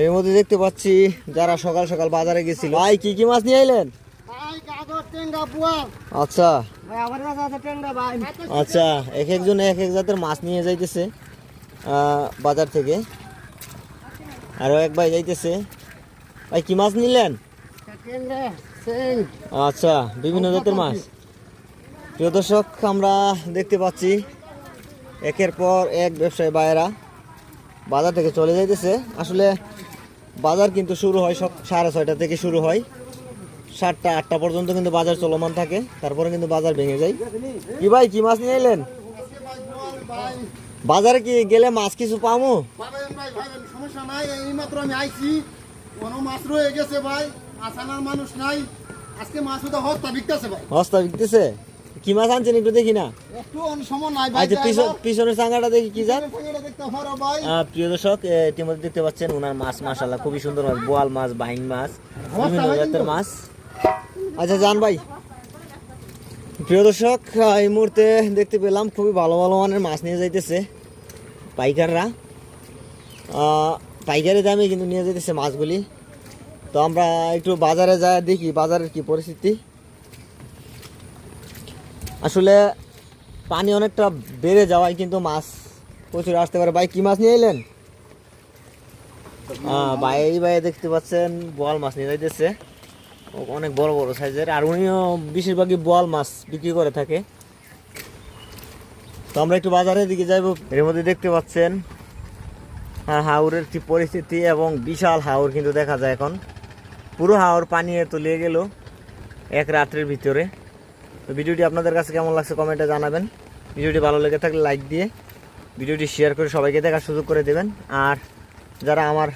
এর মধ্যে দেখতে পাচ্ছি যারা সকাল সকাল বাজারে গেছিল। ভাই কি কি মাছ নিয়ে আইলেন? আচ্ছা আচ্ছা, এক একজন এক এক জাতের মাছ নিয়ে যাইতেছে বাজার থেকে। আরো এক ভাই যাইতেছে। ভাই কি মাছ নিলেন? আচ্ছা, বিভিন্ন জাতের মাছ। প্রিয় দর্শক, আমরা দেখতে পাচ্ছি একের পর এক ব্যবসায়ী ভাইয়েরা বাজার থেকে চলে যাইতেছে। আসলে বাজার কিন্তু শুরু হয় সব 6:30 থেকে শুরু হয়, 7টা 8টা পর্যন্ত কিন্তু বাজার চলমান থাকে। তারপরে কিন্তু বাজার ভেঙে যায়। কি ভাই কি মাছ নিয়ে এলেন? বাজারে কি গেলে মাছ কিছু পামু? সমস্যা নাই, এইমাত্র আমি আইছি, কোনো মাছ রয়ে গেছে ভাই, আসানার মানুষ নাই। আজকে মাছ তো হস্তা বিকতেছে ভাই। হস্তা বিকতেছে? কি মাছ আনছেন একটু দেখি না। একটু সময় নাই ভাই। আচ্ছা, পিছনের চাঙ্গাটা দেখি কি জান। দেখতে পারো ভাই। প্রিয় দর্শক, ইতিমধ্যে দেখতে পাচ্ছেন ওনার মাছ মাশাআল্লাহ খুবই সুন্দর মাছ, বোয়াল মাছ, বাইং মাছ, বিভিন্ন জাতের মাছ। আচ্ছা জান ভাই। প্রিয় দর্শক, এই মুহূর্তে দেখতে পেলাম খুবই ভালো ভালো মানের মাছ নিয়ে যাইতেছে পাইকাররা। পাইকারি দামে কিন্তু নিয়ে যাইতেছে মাছগুলি। তো আমরা একটু বাজারে যাই, দেখি বাজারের কি পরিস্থিতি। আসলে পানি অনেকটা বেড়ে যাওয়ায় কিন্তু মাছ প্রচুর আসতে পারে। ভাই কি মাছ নিয়ে এলেন? ভাই দেখতে পাচ্ছেন বোয়াল মাছ নিয়ে যাইতেছে, অনেক বড় বড় সাইজের। আর উনিও বেশিরভাগই বোয়াল মাছ বিক্রি করে থাকে। তো আমরা একটু বাজারের দিকে যাইব। এর মধ্যে দেখতে পাচ্ছেন হাওরের কি পরিস্থিতি, এবং বিশাল হাওর কিন্তু দেখা যায় এখন। পুরো হাওর পানি তলিয়ে গেল এক রাত্রের ভিতরে। তো ভিডিওটি আপনাদের কাছে কেমন লাগছে কমেন্টে জানাবেন। ভিডিওটি ভালো লেগে থাকলে লাইক দিয়ে ভিডিওটি শেয়ার করে সবাইকে দেখার সুযোগ করে দেবেন। আর যারা আমার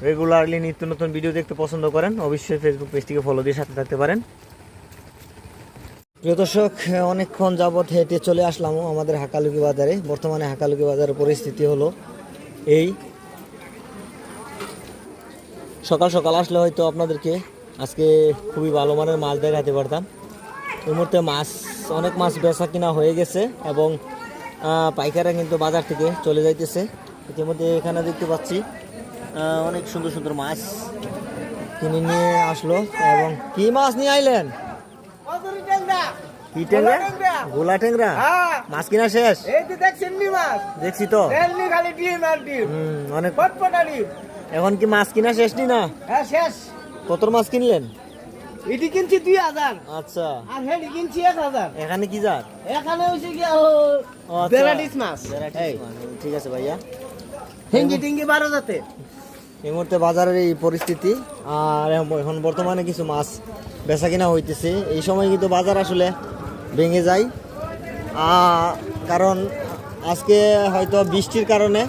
রেগুলারলি নিত্য নতুন ভিডিও দেখতে পছন্দ করেন, অবশ্যই ফেসবুক পেজটিকে ফলো দিয়ে সাথে থাকতে পারেন। প্রিয় দর্শক, অনেকক্ষণ যাবৎ হেঁটে চলে আসলাম আমাদের হাকালুকি বাজারে। বর্তমানে হাকালুকি বাজারের পরিস্থিতি হলো এই। সকাল সকাল আসলে হয়তো আপনাদেরকে আজকে খুবই ভালো মানের মাছ দেখাতে পারতাম। এই মুহূর্তে অনেক মাছ বেচা কিনা হয়ে গেছে, এবং পাইকাররা কিন্তু বাজার থেকে চলে যাইতেছে। ইতিমধ্যে এখানে দেখতে পাচ্ছি অনেক সুন্দর সুন্দর মাছ কিনে নিয়ে আসলো। এবং কি মাছ নিয়ে আইলেন? কি ট্যাংরা? গোলা ট্যাংরা? মাছ কিনা শেষ? দেখছি তো অনেক। এখন কি মাছ কিনা শেষ নি না? কত মাছ কিনলেন? এটি কিনছি 2000। আচ্ছা, আর হেডি কিনছি 1000। এখানে কি জাত? এখানে হইছে কি ভ্যারাইটিস মাছ। ঠিক আছে ভাইয়া। হিঙ্গি টিঙ্গি 12 জাতে। এই মুহূর্তে বাজারের এই পরিস্থিতি। আর এখন বর্তমানে কিছু মাছ বেচা কিনা হইতেছে। এই সময় কিন্তু বাজার আসলে ভেঙে যায়, কারণ আজকে হয়তো বৃষ্টির কারণে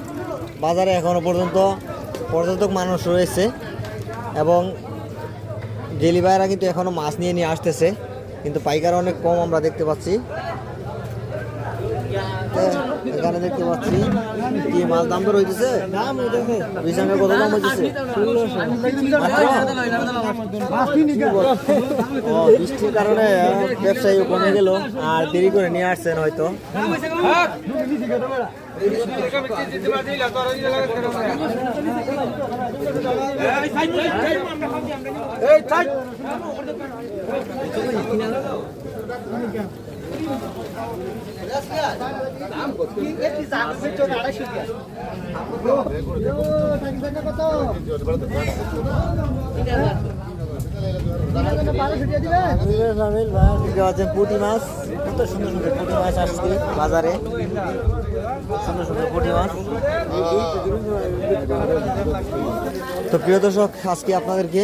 বাজারে এখনো পর্যন্ত পর্যটক মানুষ রয়েছে, এবং ডেলি বাইরা কিন্তু এখনো মাছ নিয়ে আসতেছে, কিন্তু পাইকার অনেক কম আমরা দেখতে পাচ্ছি। এখানে দেখতে পাচ্ছি কি মাছ দাম দর হইতেছে। বিছানার কত দাম হইতেছে? বৃষ্টির কারণে ব্যবসায়ী কমে গেল, আর দেরি করে নিয়ে আসছেন হয়তো। পুঁটি মাছ, কত সুন্দর সুন্দর পুঁটি মাছ আসছে বাজারে, সুন্দর সুন্দর পুঁটি মাছ। তো প্রিয় দর্শক, আজকে আপনাদেরকে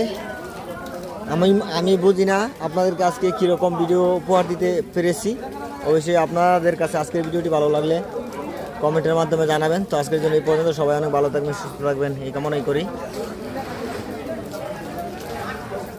আমি বুঝি না আপনাদেরকে আজকে কীরকম ভিডিও উপহার দিতে পেরেছি। অবশ্যই আপনাদের কাছে আজকের ভিডিওটি ভালো লাগলে কমেন্টের মাধ্যমে জানাবেন। তো আজকের জন্য এই পর্যন্ত। সবাই অনেক ভালো থাকবেন, সুস্থ থাকবেন এই কামনাই করি।